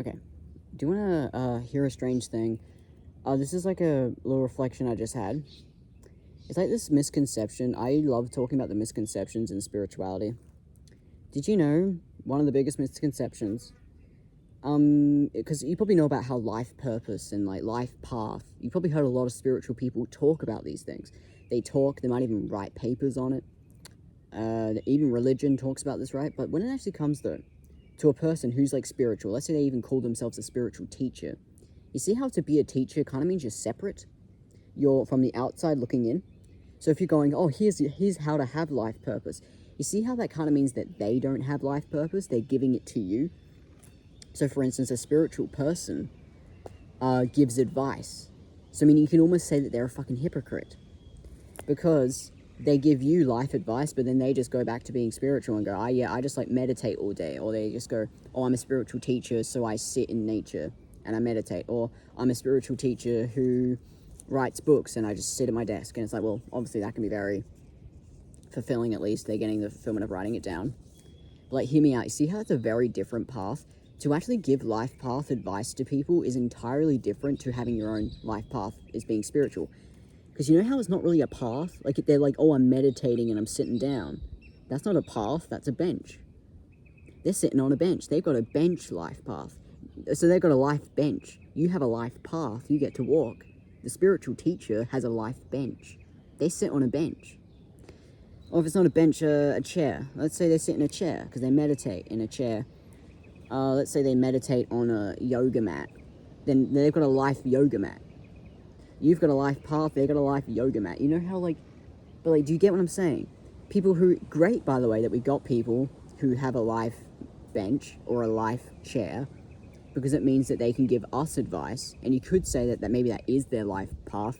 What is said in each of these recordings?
Okay. Do you want to hear a strange thing? This is like a little reflection I just had. It's like this misconception. I love talking about the misconceptions in spirituality. Did you know one of the biggest misconceptions? Because you probably know about how life purpose and like life path. You probably heard a lot of spiritual people talk about these things. They talk. They might even write papers on it. Even religion talks about this, right? But when it actually comes though, to a person who's like spiritual, let's say they even call themselves a spiritual teacher. You see how to be a teacher kind of means you're separate? You're from the outside looking in. So if you're going, oh, here's how to have life purpose. You see how that kind of means that they don't have life purpose? They're giving it to you. So for instance, a spiritual person gives advice. So I mean, you can almost say that they're a fucking hypocrite. Because they give you life advice, but then they just go back to being spiritual and go, oh yeah, I just like meditate all day. Or they just go, oh, I'm a spiritual teacher, so I sit in nature and I meditate. Or I'm a spiritual teacher who writes books and I just sit at my desk. And it's like, well, obviously that can be very fulfilling. At least they're getting the fulfillment of writing it down. But like, hear me out. You see how it's a very different path? To actually give life path advice to people is entirely different to having your own life path as being spiritual. Because you know how it's not really a path? Like, they're like, oh, I'm meditating and I'm sitting down. That's not a path, that's a bench. They're sitting on a bench. They've got a bench life path. So they've got a life bench. You have a life path, you get to walk. The spiritual teacher has a life bench. They sit on a bench. Or if it's not a bench, a chair. Let's say they sit in a chair, because they meditate in a chair. Let's say they meditate on a yoga mat. Then they've got a life yoga mat. You've got a life path, they've got a life yoga mat. You know how, like, but like, do you get what I'm saying? People who, great, by the way, that we got people who have a life bench or a life chair, because it means that they can give us advice. And you could say that maybe that is their life path,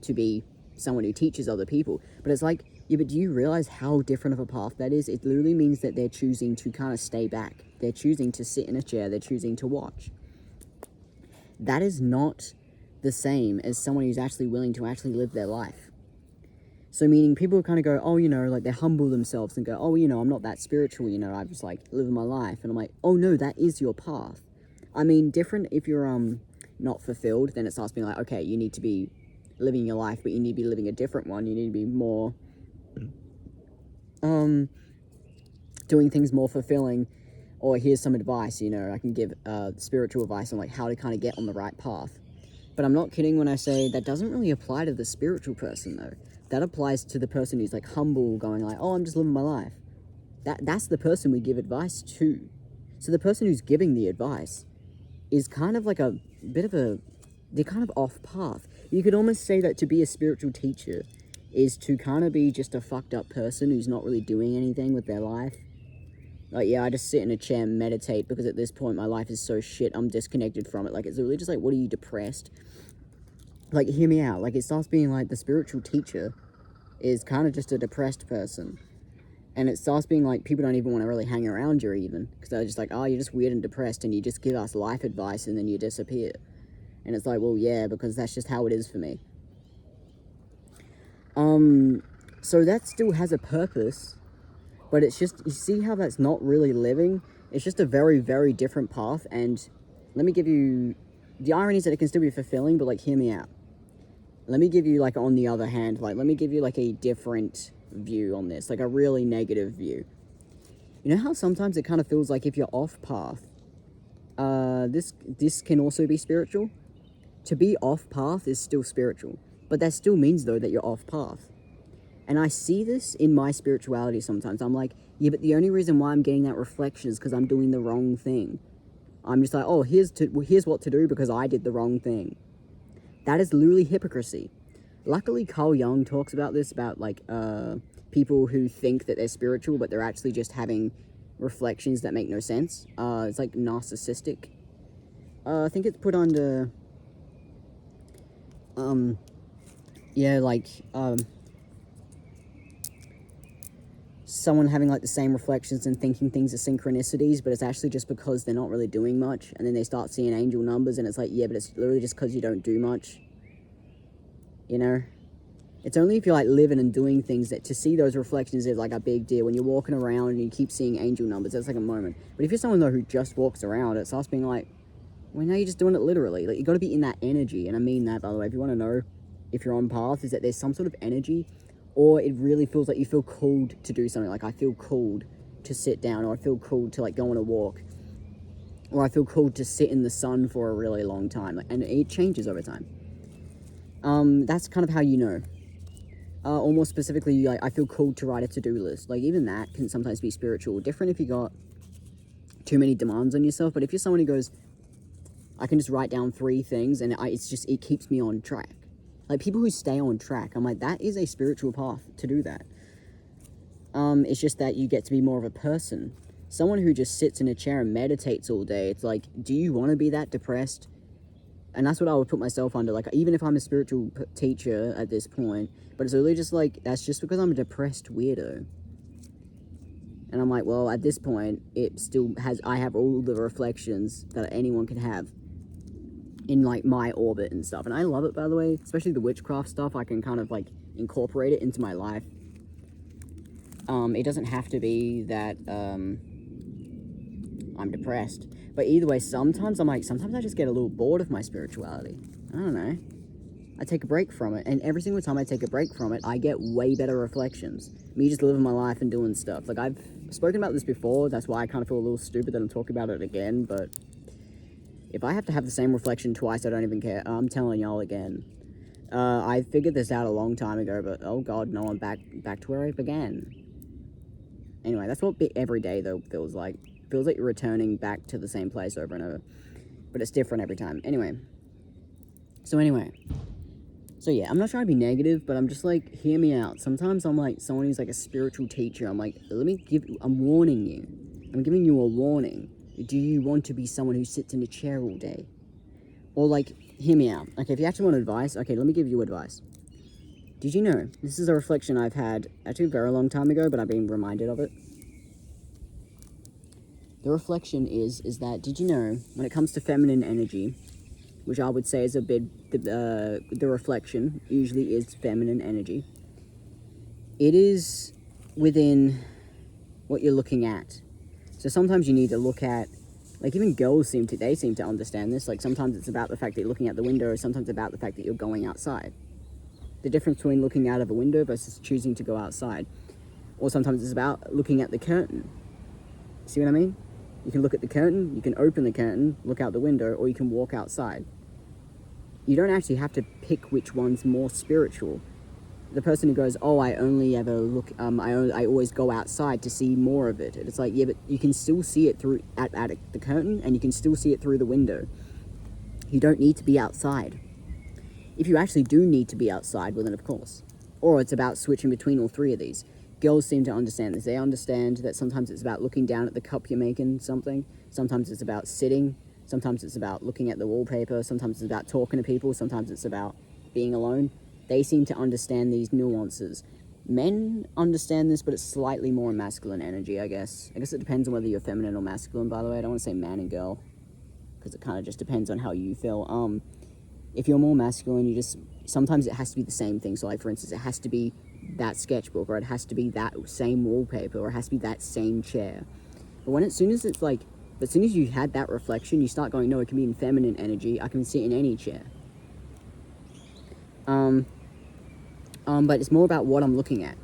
to be someone who teaches other people. But it's like, yeah, but do you realize how different of a path that is? It literally means that they're choosing to kind of stay back. They're choosing to sit in a chair. They're choosing to watch. That is not the same as someone who's actually willing to actually live their life. So meaning people kind of go, oh, you know, like they humble themselves and go, oh, you know, I'm not that spiritual, you know, I just like living my life. And I'm like, oh no, that is your path. I mean, different if you're not fulfilled, then it starts being like, okay, you need to be living your life, but you need to be living a different one. You need to be more doing things more fulfilling. Or here's some advice, you know, I can give spiritual advice on like how to kind of get on the right path. But I'm not kidding when I say that doesn't really apply to the spiritual person, though. That applies to the person who's like humble, going like, oh, I'm just living my life. That's the person we give advice to. So the person who's giving the advice is kind of like a bit of a, they're kind of off path. You could almost say that to be a spiritual teacher is to kind of be just a fucked up person who's not really doing anything with their life. Like, yeah, I just sit in a chair and meditate because at this point my life is so shit, I'm disconnected from it. Like, it's really just like, what are you, depressed? Like, hear me out. Like, it starts being like the spiritual teacher is kind of just a depressed person. And it starts being like people don't even want to really hang around you even. Because they're just like, oh, you're just weird and depressed and you just give us life advice and then you disappear. And it's like, well, yeah, because that's just how it is for me. So that still has a purpose. But it's just, you see how that's not really living? It's just a very, very different path. And let me give you, the irony is that it can still be fulfilling, but like, hear me out. Let me give you, like, on the other hand, like, let me give you, like, a different view on this, like, a really negative view. You know how sometimes it kind of feels like if you're off path, this can also be spiritual? To be off path is still spiritual, but that still means, though, that you're off path. And I see this in my spirituality sometimes. I'm like, yeah, but the only reason why I'm getting that reflection is because I'm doing the wrong thing. I'm just like, oh, here's what to do because I did the wrong thing. That is literally hypocrisy. Luckily, Carl Jung talks about this, about like people who think that they're spiritual, but they're actually just having reflections that make no sense. It's like narcissistic. I think it's put under, someone having like the same reflections and thinking things are synchronicities, but it's actually just because they're not really doing much, and then they start seeing angel numbers and it's like, yeah, but it's literally just because you don't do much, you know? It's only if you're like living and doing things that to see those reflections is like a big deal. When you're walking around and you keep seeing angel numbers, that's like a moment. But if you're someone though who just walks around, it starts being like, Well, now you're just doing it literally. Like, you got to be in that energy, and I mean that, by the way. If you want to know if you're on path, is that there's some sort of energy, or it really feels like you feel called to do something. Like, I feel called to sit down, or I feel called to, like, go on a walk, or I feel called to sit in the sun for a really long time. Like, and it changes over time. That's kind of how you know. Or more specifically, like, I feel called to write a to-do list. Like, even that can sometimes be spiritual. Different if you got too many demands on yourself, but if you're someone who goes, I can just write down 3 things, and it keeps me on track. Like, people who stay on track, I'm like, that is a spiritual path to do that. It's just that you get to be more of a person. Someone who just sits in a chair and meditates all day, it's like, do you want to be that depressed? And that's what I would put myself under. Like, even if I'm a spiritual teacher at this point, but it's really just like, that's just because I'm a depressed weirdo. And I'm like, well, at this point, it still has, I have all the reflections that anyone can have in, like, my orbit and stuff. And I love it, by the way, especially the witchcraft stuff. I can kind of, like, incorporate it into my life. It doesn't have to be that, I'm depressed. But either way, sometimes I just get a little bored of my spirituality. I don't know. I take a break from it, and every single time I take a break from it, I get way better reflections. Me just living my life and doing stuff. Like, I've spoken about this before, that's why I kind of feel a little stupid that I'm talking about it again, but if I have to have the same reflection twice, I don't even care. I'm telling y'all again. I figured this out a long time ago, but oh god, no, I'm back to where I began. Anyway, that's what every day, though, feels like. It feels like you're returning back to the same place over and over. But it's different every time. Anyway. So yeah, I'm not trying to be negative, but I'm just like, hear me out. Sometimes I'm like someone who's like a spiritual teacher. I'm like, I'm warning you. I'm giving you a warning. Do you want to be someone who sits in a chair all day? Or, like, hear me out. Okay, if you actually want advice, okay, let me give you advice. Did you know, this is a reflection I've had actually a very long time ago, but I've been reminded of it. The reflection is that, did you know, when it comes to feminine energy, which I would say is the reflection usually is feminine energy, it is within what you're looking at. So sometimes you need to look at, like, even girls seem to understand this. Like, sometimes it's about the fact that you're looking out the window, sometimes about the fact that you're going outside. The difference between looking out of a window versus choosing to go outside. Or sometimes it's about looking at the curtain. See what I mean? You can look at the curtain, you can open the curtain, look out the window, or you can walk outside. You don't actually have to pick which one's more spiritual. The person who goes, oh, I only ever look, I always go outside to see more of it. It's like, yeah, but you can still see it through at the curtain, and you can still see it through the window. You don't need to be outside. If you actually do need to be outside, well then of course. Or it's about switching between all 3 of these. Girls seem to understand this. They understand that sometimes it's about looking down at the cup you're making something. Sometimes it's about sitting. Sometimes it's about looking at the wallpaper. Sometimes it's about talking to people. Sometimes it's about being alone. They seem to understand these nuances. Men understand this, but it's slightly more masculine energy, I guess. I guess it depends on whether you're feminine or masculine, by the way. I don't want to say man and girl, because it kind of just depends on how you feel. If you're more masculine, sometimes it has to be the same thing. So, like, for instance, it has to be that sketchbook, or it has to be that same wallpaper, or it has to be that same chair. But as soon as you had that reflection, you start going, no, it can be in feminine energy. I can sit in any chair. But it's more about what I'm looking at.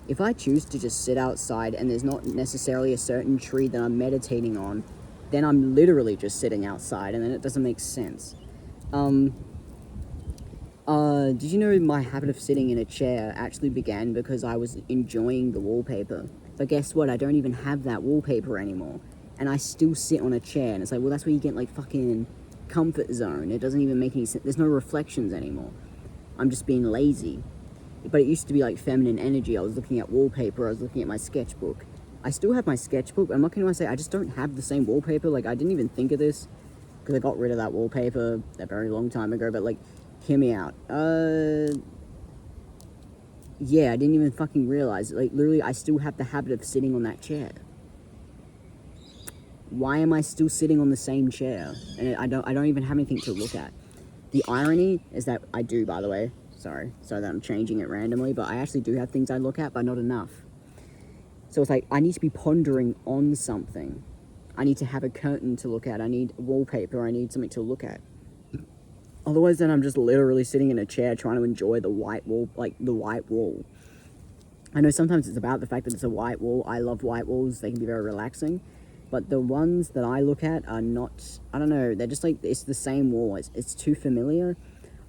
If I choose to just sit outside and there's not necessarily a certain tree that I'm meditating on, then I'm literally just sitting outside, and then it doesn't make sense. Did you know my habit of sitting in a chair actually began because I was enjoying the wallpaper? But guess what? I don't even have that wallpaper anymore. And I still sit on a chair, and it's like, well, that's where you get, like, fucking comfort zone. It doesn't even make any sense. There's no reflections anymore. I'm just being lazy. But it used to be, like, feminine energy. I was looking at wallpaper. I was looking at my sketchbook. I still have my sketchbook, but I'm not going to say I just don't have the same wallpaper. Like, I didn't even think of this, because I got rid of that wallpaper a very long time ago. But, like, hear me out. Yeah, I didn't even fucking realize. Like, literally, I still have the habit of sitting on that chair. Why am I still sitting on the same chair? And I don't even have anything to look at. The irony is that I do, by the way. Sorry that I'm changing it randomly, but I actually do have things I look at, but not enough. So it's like, I need to be pondering on something I need to have a curtain to look at. I need wallpaper. I need something to look at. Otherwise, then I'm just literally sitting in a chair trying to enjoy the white wall, like the white wall. I know sometimes it's about the fact that it's a white wall. I love white walls. They can be very relaxing. But the ones that I look at are not, I don't know, they're just like, it's the same wall. It's too familiar.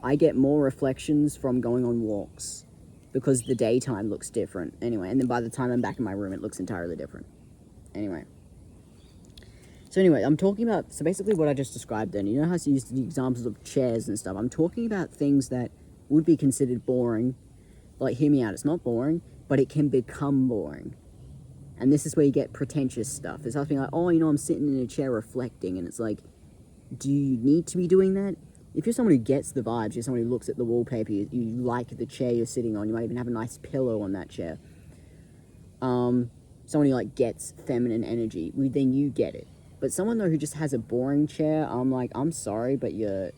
I get more reflections from going on walks because the daytime looks different. Anyway, and then by the time I'm back in my room, it looks entirely different. Anyway. So anyway, I'm talking about, so basically what I just described then, you know how I used the examples of chairs and stuff? I'm talking about things that would be considered boring. Like, hear me out, it's not boring, but it can become boring. And this is where you get pretentious stuff. It's something like, oh, you know, I'm sitting in a chair reflecting, and it's like, do you need to be doing that? If you're someone who gets the vibes, you're someone who looks at the wallpaper, you like the chair you're sitting on, you might even have a nice pillow on that chair. Someone who, like, gets feminine energy, then you get it. But someone, though, who just has a boring chair, I'm like, I'm sorry, but it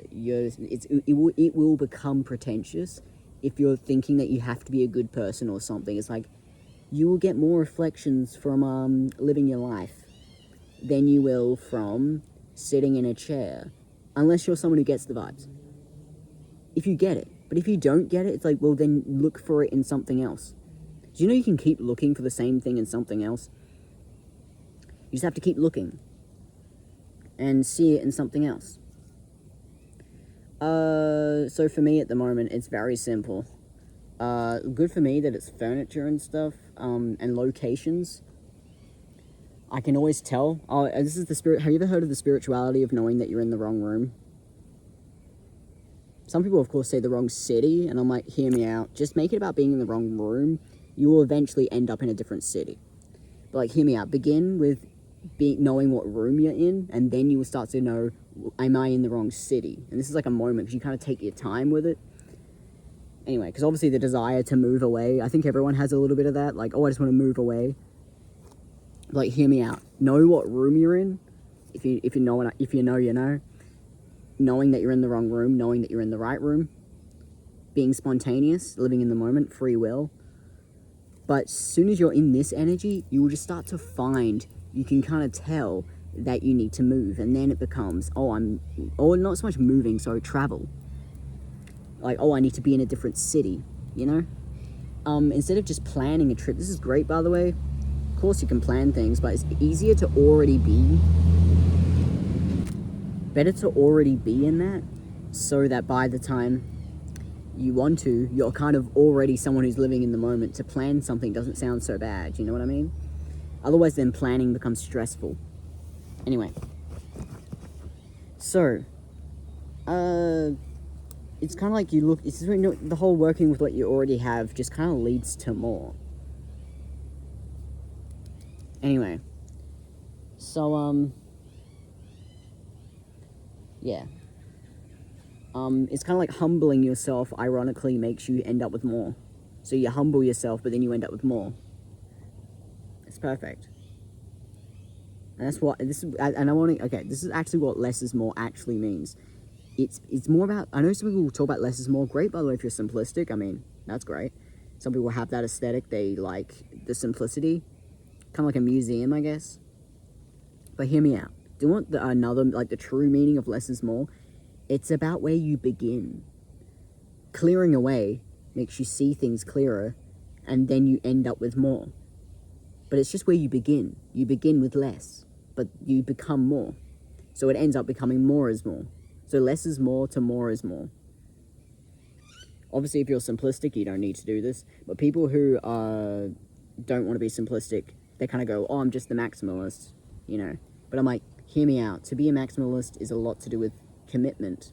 will become pretentious if you're thinking that you have to be a good person or something. It's like, you will get more reflections from living your life than you will from sitting in a chair, unless you're someone who gets the vibes. If you get it. But if you don't get it, it's like, well, then look for it in something else. Do you know you can keep looking for the same thing in something else? You just have to keep looking and see it in something else. So for me at the moment, it's very simple. Good for me that it's furniture and stuff, and locations. I can always tell. Oh, this is the spirit. Have you ever heard of the spirituality of knowing that you're in the wrong room? Some people, of course, say the wrong city, and I'm like, hear me out. Just make it about being in the wrong room. You will eventually end up in a different city. But, like, hear me out. Begin with knowing what room you're in, and then you will start to know, am I in the wrong city? And this is like a moment, because you kind of take your time with it. Anyway, because obviously the desire to move away, I think everyone has a little bit of that, like, oh, I just want to move away. Like, hear me out. Know what room you're in. If you know, you know. Knowing that you're in the wrong room, knowing that you're in the right room. Being spontaneous, living in the moment, free will. But as soon as you're in this energy, you will just start to find, you can kind of tell that you need to move. And then it becomes, not so much moving, sorry, travel. Like, oh, I need to be in a different city, you know? Instead of just planning a trip, this is great, by the way. Of course you can plan things, but it's easier to already be, better to already be in that, so that by the time you want to, you're kind of already someone who's living in the moment. To plan something doesn't sound so bad, you know what I mean? Otherwise, then planning becomes stressful. Anyway. So, it's kind of like the whole working with what you already have just kind of leads to more. Anyway. So, yeah. It's kind of like humbling yourself, ironically, makes you end up with more. So you humble yourself, but then you end up with more. It's perfect. And that's what, this is actually what less is more actually means. It's more about, I know some people talk about less is more. Great, by the way, if you're simplistic, I mean, that's great. Some people have that aesthetic, they like the simplicity. Kind of like a museum, I guess. But hear me out. Do you want the true meaning of less is more? It's about where you begin. Clearing away makes you see things clearer, and then you end up with more. But it's just where you begin. You begin with less, but you become more. So it ends up becoming more is more. So less is more to more is more. Obviously, if you're simplistic, you don't need to do this. But people who don't want to be simplistic, they kind of go, oh, I'm just the maximalist, you know. But I'm like, hear me out. To be a maximalist is a lot to do with commitment.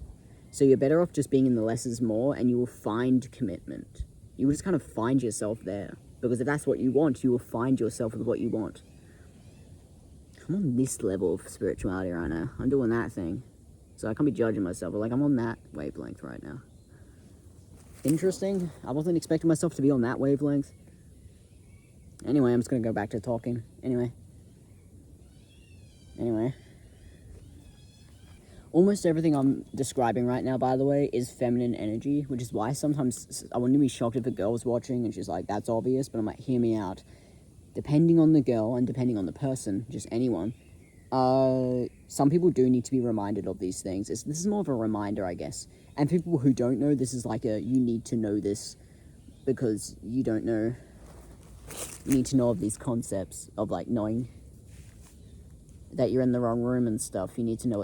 So you're better off just being in the less is more, and you will find commitment. You will just kind of find yourself there. Because if that's what you want, you will find yourself with what you want. I'm on this level of spirituality right now. I'm doing that thing. So I can't be judging myself, but like I'm on that wavelength right now. Interesting. I wasn't expecting myself to be on that wavelength. Anyway, I'm just going to go back to talking. Anyway. Almost everything I'm describing right now, by the way, is feminine energy, which is why sometimes I wouldn't be shocked if a girl was watching and she's like, that's obvious, but I'm like, hear me out. Depending on the girl and depending on the person, just anyone, some people do need to be reminded of these things. This is more of a reminder, I guess. And people who don't know, this is like you need to know this because you don't know. You need to know of these concepts of, like, knowing that you're in the wrong room and stuff. You need to know what